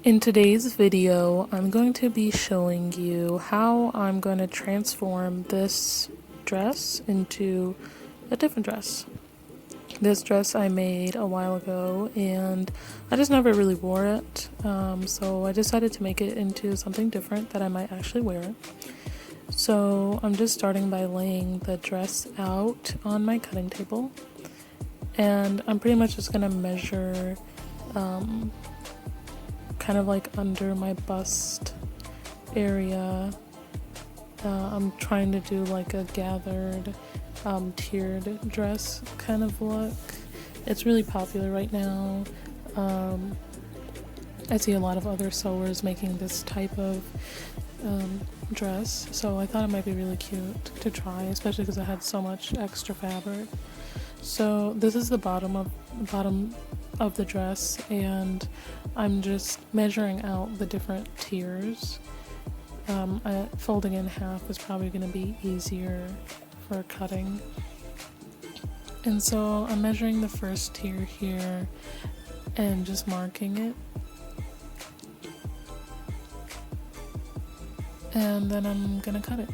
In today's video, I'm going to be showing you how I'm going to transform this dress into a different dress. This dress I made a while ago and I just never really wore it, so I decided to make it into something different that I might actually wear it. So I'm just starting by laying the dress out on my cutting table, and I'm pretty much just going to measure kind of like under my bust area. I'm trying to do like a gathered tiered dress kind of look. It's really popular right now. I see a lot of other sewers making this type of dress, so I thought it might be really cute to try, especially because I had so much extra fabric. So this is the bottom of the dress, and I'm just measuring out the different tiers. Folding in half is probably going to be easier for cutting, and so I'm measuring the first tier here and just marking it, and then I'm gonna cut it.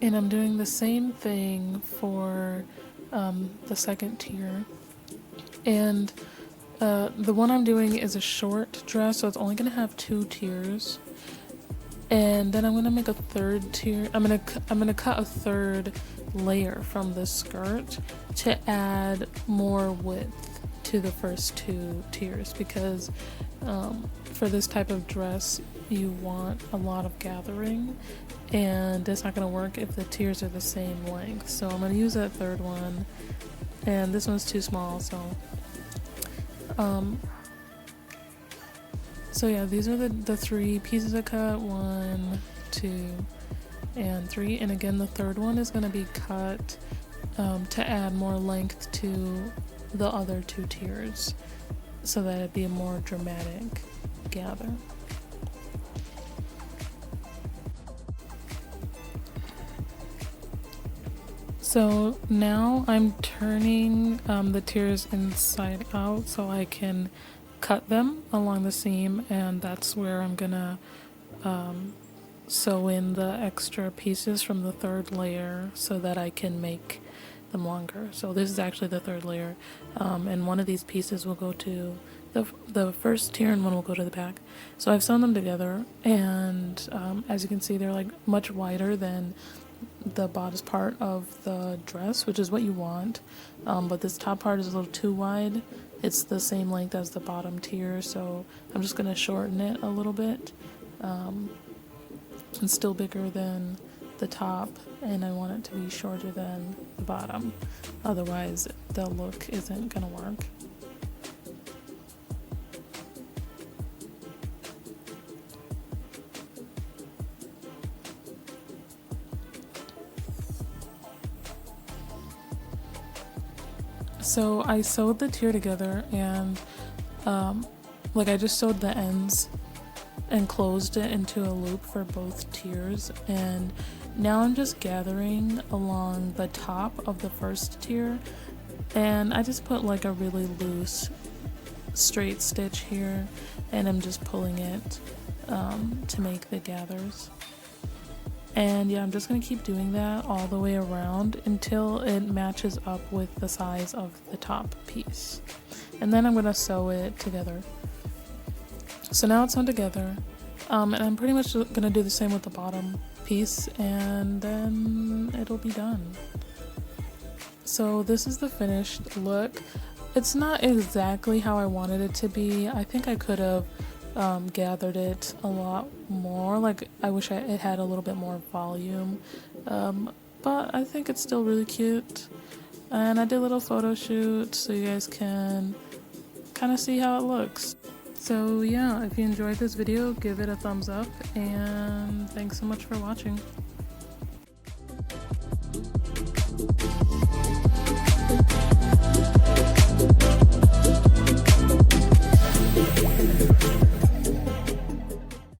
And I'm doing the same thing for the second tier. And the one I'm doing is a short dress, so it's only going to have 2 tiers. And then I'm going to make a third tier. I'm going to cut a third layer from the skirt to add more width to the first 2 tiers, because for this type of dress you want a lot of gathering, and it's not going to work if the tiers are the same length. So I'm going to use that third one, and this one's too small, so yeah, these are the 3 pieces I cut: 1, 2, and 3. And again, the third one is going to be cut to add more length to the other 2 tiers, so that it'd be a more dramatic gather. So now I'm turning the tiers inside out so I can cut them along the seam, and that's where I'm gonna sew in the extra pieces from the third layer so that I can make them longer. So this is actually the third layer, and one of these pieces will go to the first tier and one will go to the back. So I've sewn them together, and as you can see, they're like much wider than the bodice part of the dress, which is what you want, but this top part is a little too wide. It's the same length as the bottom tier, so I'm just going to shorten it a little bit. It's still bigger than the top, and I want it to be shorter than the bottom, otherwise the look isn't going to work. So I sewed the tier together, and I just sewed the ends and closed it into a loop for both tiers, and now I'm just gathering along the top of the first tier, and I just put like a really loose straight stitch here, and I'm just pulling it to make the gathers. And yeah, I'm just going to keep doing that all the way around until it matches up with the size of the top piece. And then I'm going to sew it together. So now it's sewn together, and I'm pretty much going to do the same with the bottom piece, and then it'll be done. So this is the finished look. It's not exactly how I wanted it to be. I think I could have gathered it a lot more. Like, I wish it had a little bit more volume, but I think it's still really cute, and I did a little photo shoot so you guys can kind of see how it looks. So yeah, if you enjoyed this video, give it a thumbs up, and thanks so much for watching.